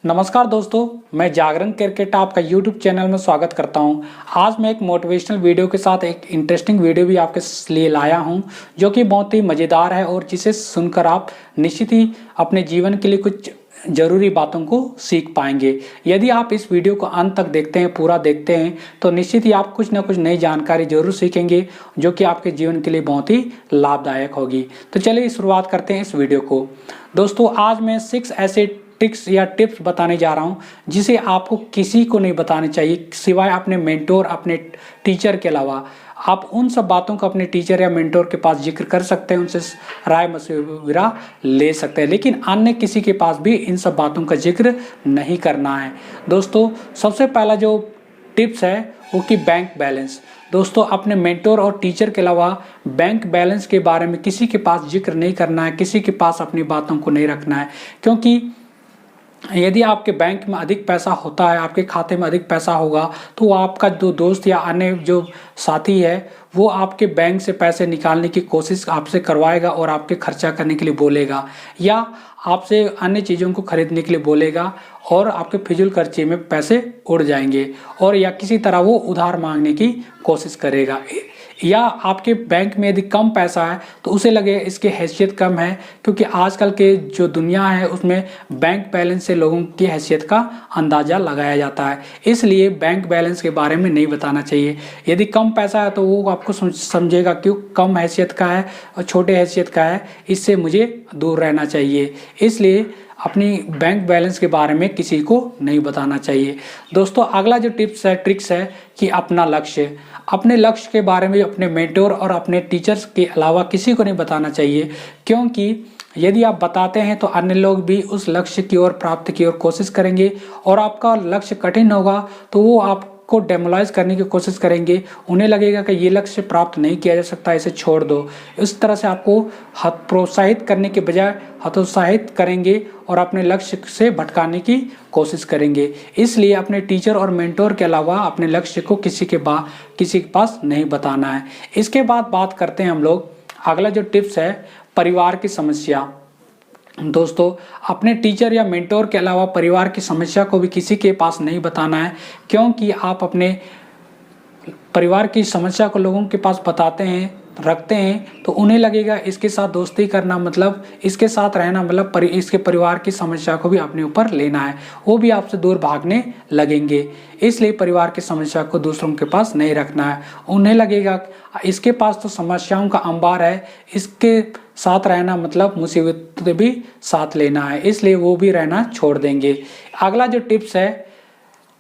नमस्कार दोस्तों, मैं जागरण क्रिकेट आपका यूट्यूब चैनल में स्वागत करता हूं। आज मैं एक मोटिवेशनल वीडियो के साथ एक इंटरेस्टिंग वीडियो भी आपके लिए लाया हूं, जो कि बहुत ही मज़ेदार है और जिसे सुनकर आप निश्चित ही अपने जीवन के लिए कुछ ज़रूरी बातों को सीख पाएंगे। यदि आप इस वीडियो को अंत तक देखते हैं, पूरा देखते हैं, तो निश्चित ही आप कुछ ना कुछ नई जानकारी जरूर सीखेंगे, जो कि आपके जीवन के लिए बहुत ही लाभदायक होगी। तो चलिए शुरुआत करते हैं इस वीडियो को। दोस्तों, आज मैं 6 ऐसे ट्रिक्स या टिप्स बताने जा रहा हूं जिसे आपको किसी को नहीं बताने चाहिए सिवाय अपने मेंटोर, अपने टीचर के अलावा। आप उन सब बातों को अपने टीचर या मेंटोर के पास जिक्र कर सकते हैं, उनसे राय मशविरा ले सकते हैं, लेकिन अन्य किसी के पास भी इन सब बातों का जिक्र नहीं करना है। दोस्तों, सबसे पहला जो टिप्स है वो कि बैंक बैलेंस। दोस्तों, अपने मेंटोर और टीचर के अलावा बैंक बैलेंस के बारे में किसी के पास जिक्र नहीं करना है, किसी के पास अपनी बातों को नहीं रखना है, क्योंकि यदि आपके बैंक में अधिक पैसा होता है, आपके खाते में अधिक पैसा होगा, तो आपका जो दोस्त या अन्य जो साथी है वो आपके बैंक से पैसे निकालने की कोशिश आपसे करवाएगा और आपके खर्चा करने के लिए बोलेगा, या आपसे अन्य चीज़ों को खरीदने के लिए बोलेगा और आपके फिजूल खर्चे में पैसे उड़ जाएंगे, और या किसी तरह वो उधार मांगने की कोशिश करेगा। या आपके बैंक में यदि कम पैसा है तो उसे लगे इसकी हैसियत कम है, क्योंकि आजकल के जो दुनिया है उसमें बैंक बैलेंस से लोगों की हैसियत का अंदाज़ा लगाया जाता है। इसलिए बैंक बैलेंस के बारे में नहीं बताना चाहिए। यदि कम पैसा है तो वो आपको समझेगा क्यों कम हैसियत का है और छोटे हैसियत का है, इससे मुझे दूर रहना चाहिए। इसलिए अपनी बैंक बैलेंस के बारे में किसी को नहीं बताना चाहिए। दोस्तों, अगला जो टिप्स है, ट्रिक्स है कि अपना लक्ष्य। अपने लक्ष्य के बारे में अपने मेंटोर और अपने टीचर्स के अलावा किसी को नहीं बताना चाहिए, क्योंकि यदि आप बताते हैं तो अन्य लोग भी उस लक्ष्य की ओर, प्राप्ति की ओर कोशिश करेंगे, और आपका लक्ष्य कठिन होगा तो वो आपको डेमोलाइज करने की कोशिश करेंगे। उन्हें लगेगा कि ये लक्ष्य प्राप्त नहीं किया जा सकता, इसे छोड़ दो। इस तरह से आपको प्रोत्साहित करने के बजाय हतोत्साहित करेंगे और अपने लक्ष्य से भटकाने की कोशिश करेंगे। इसलिए अपने टीचर और मेंटोर के अलावा अपने लक्ष्य को किसी के पास नहीं बताना है। इसके बाद बात करते हैं हम लोग, अगला जो टिप्स है, परिवार की समस्या। दोस्तों, अपने टीचर या मेंटोर के अलावा परिवार की समस्या को भी किसी के पास नहीं बताना है, क्योंकि आप अपने परिवार की समस्या को लोगों के पास बताते हैं, रखते हैं, तो उन्हें लगेगा इसके साथ दोस्ती करना मतलब, इसके साथ रहना मतलब इसके परिवार की समस्या को भी अपने ऊपर लेना है, वो भी आपसे दूर भागने लगेंगे। इसलिए परिवार की समस्या को दूसरों के पास नहीं रखना है। उन्हें लगेगा इसके पास तो समस्याओं का अंबार है, इसके साथ रहना मतलब मुसीबतें भी साथ लेना है, इसलिए वो भी रहना छोड़ देंगे। अगला जो टिप्स है,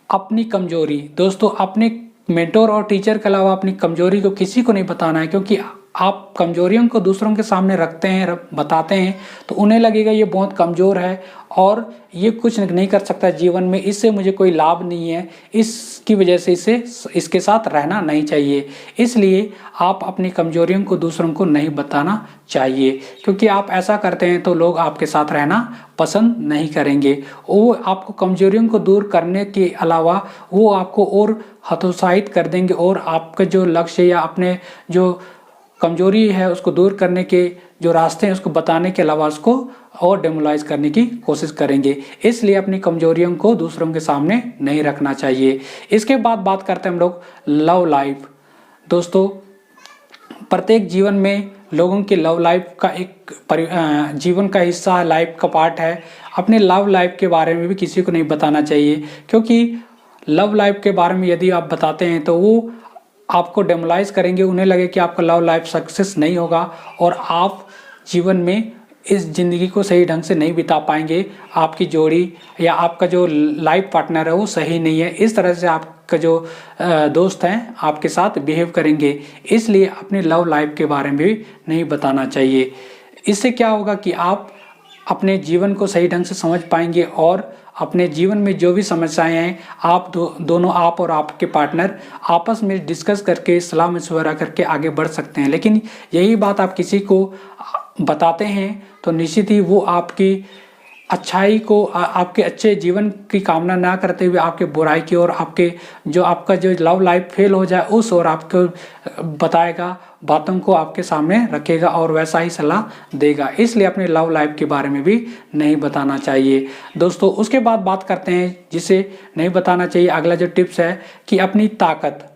अपनी कमजोरी। दोस्तों, अपने मेंटोर और टीचर के अलावा अपनी कमजोरी को किसी को नहीं बताना है, क्योंकि आप कमजोरियों को दूसरों के सामने रखते हैं, बताते हैं, तो उन्हें लगेगा ये बहुत कमज़ोर है और ये कुछ नहीं कर सकता जीवन में, इससे मुझे कोई लाभ नहीं है, इसकी वजह से इसके साथ रहना नहीं चाहिए। इसलिए आप अपनी कमजोरियों को दूसरों को नहीं बताना चाहिए, क्योंकि आप ऐसा करते हैं तो लोग आपके साथ रहना पसंद नहीं करेंगे। वो आपको कमजोरियों को दूर करने के अलावा वो आपको और हतोत्साहित कर देंगे, और आपका जो लक्ष्य या अपने जो कमजोरी है उसको दूर करने के जो रास्ते हैं उसको बताने के अलावा उसको और डेमोलाइज करने की कोशिश करेंगे। इसलिए अपनी कमजोरियों को दूसरों के सामने नहीं रखना चाहिए। इसके बाद बात करते हैं हम लोग लव लाइफ। दोस्तों, प्रत्येक जीवन में लोगों की लव लाइफ का एक जीवन का हिस्सा है, लाइफ का पार्ट है। अपने लव लाइफ के बारे में भी किसी को नहीं बताना चाहिए, क्योंकि लव लाइफ के बारे में यदि आप बताते हैं तो वो आपको डेमोलाइज करेंगे। उन्हें लगे कि आपका लव लाइफ सक्सेस नहीं होगा और आप जीवन में इस ज़िंदगी को सही ढंग से नहीं बिता पाएंगे, आपकी जोड़ी या आपका जो लाइफ पार्टनर है वो सही नहीं है, इस तरह से आपका जो दोस्त हैं आपके साथ बिहेव करेंगे। इसलिए अपनी लव लाइफ के बारे में भी नहीं बताना चाहिए। इससे क्या होगा कि आप अपने जीवन को सही ढंग से समझ पाएंगे और अपने जीवन में जो भी समस्याएं हैं आप दोनों, आप और आपके पार्टनर आपस में डिस्कस करके, सलाह मशवरा करके आगे बढ़ सकते हैं। लेकिन यही बात आप किसी को बताते हैं तो निश्चित ही वो आपकी अच्छाई को आपके अच्छे जीवन की कामना ना करते हुए आपके बुराई की ओर, आपका जो लव लाइफ फेल हो जाए उस ओर आपको बताएगा, बातों को आपके सामने रखेगा और वैसा ही सलाह देगा। इसलिए अपने लव लाइफ के बारे में भी नहीं बताना चाहिए दोस्तों। उसके बाद बात करते हैं जिसे नहीं बताना चाहिए। अगला जो टिप्स है कि अपनी ताकत,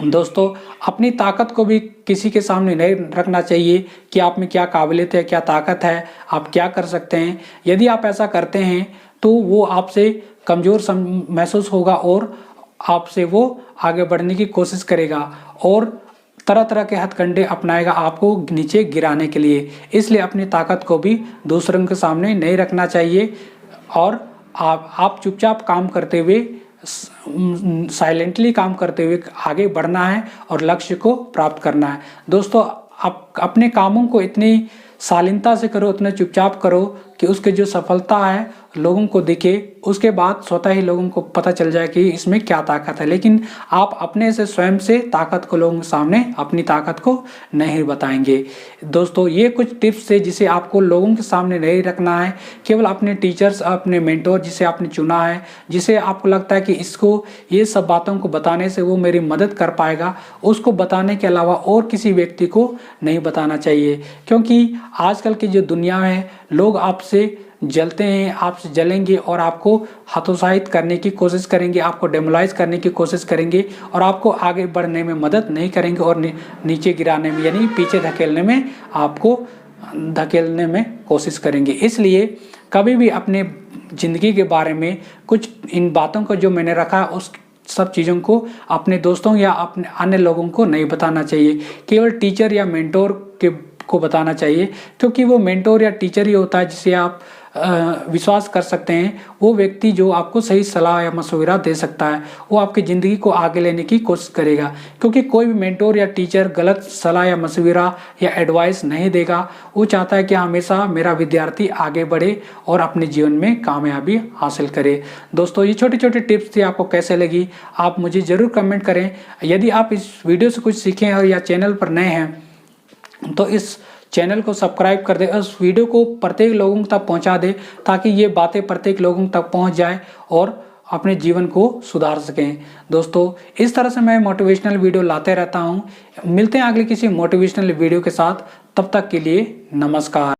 दोस्तों अपनी ताकत को भी किसी के सामने नहीं रखना चाहिए कि आप में क्या काबिलियत है, क्या ताकत है, आप क्या कर सकते हैं। यदि आप ऐसा करते हैं तो वो आपसे कमज़ोर महसूस होगा और आपसे वो आगे बढ़ने की कोशिश करेगा और तरह तरह के हथकंडे अपनाएगा आपको नीचे गिराने के लिए। इसलिए अपनी ताकत को भी दूसरों के सामने नहीं रखना चाहिए और आप चुपचाप काम करते हुए, साइलेंटली काम करते हुए आगे बढ़ना है और लक्ष्य को प्राप्त करना है। दोस्तों आप अपने कामों को इतनी शालीनता से करो, इतना चुपचाप करो कि उसके जो सफलता है लोगों को दिखे, उसके बाद स्वतः ही लोगों को पता चल जाए कि इसमें क्या ताकत है। लेकिन आप अपने से स्वयं से ताकत को लोगों के सामने अपनी ताकत को नहीं बताएंगे। दोस्तों ये कुछ टिप्स है जिसे आपको लोगों के सामने नहीं रखना है। केवल अपने टीचर्स, अपने मेंटोर जिसे आपने चुना है, जिसे आपको लगता है कि इसको ये सब बातों को बताने से वो मेरी मदद कर पाएगा, उसको बताने के अलावा और किसी व्यक्ति को नहीं बताना चाहिए। क्योंकि आजकल की जो दुनिया है लोग आपसे जलते हैं, आपसे जलेंगे और आपको हतोत्साहित करने की कोशिश करेंगे, आपको डेमोलाइज करने की कोशिश करेंगे और आपको आगे बढ़ने में मदद नहीं करेंगे और नीचे गिराने में यानी पीछे धकेलने में कोशिश करेंगे। इसलिए कभी भी अपने ज़िंदगी के बारे में कुछ इन बातों को जो मैंने रखा उस सब चीज़ों को अपने दोस्तों या अपने अन्य लोगों को नहीं बताना चाहिए। केवल टीचर या मेंटोर को बताना चाहिए, क्योंकि वो मेंटोर या टीचर ही होता है जिसे आप विश्वास कर सकते हैं। वो व्यक्ति जो आपको सही सलाह या मशवरा दे सकता है, वो आपकी ज़िंदगी को आगे लेने की कोशिश करेगा। क्योंकि कोई भी मेंटोर या टीचर गलत सलाह या मशवरा या एडवाइस नहीं देगा। वो चाहता है कि हमेशा मेरा विद्यार्थी आगे बढ़े और अपने जीवन में कामयाबी हासिल करे। दोस्तों ये छोटी छोटी टिप्स थी, आपको कैसे लगी आप मुझे ज़रूर कमेंट करें। यदि आप इस वीडियो से कुछ सीखें और या चैनल पर नए हैं तो इस चैनल को सब्सक्राइब कर दे, उस वीडियो को प्रत्येक लोगों तक पहुंचा दे ताकि ये बातें प्रत्येक लोगों तक पहुंच जाए और अपने जीवन को सुधार सकें। दोस्तों इस तरह से मैं मोटिवेशनल वीडियो लाते रहता हूं। मिलते हैं अगले किसी मोटिवेशनल वीडियो के साथ, तब तक के लिए नमस्कार।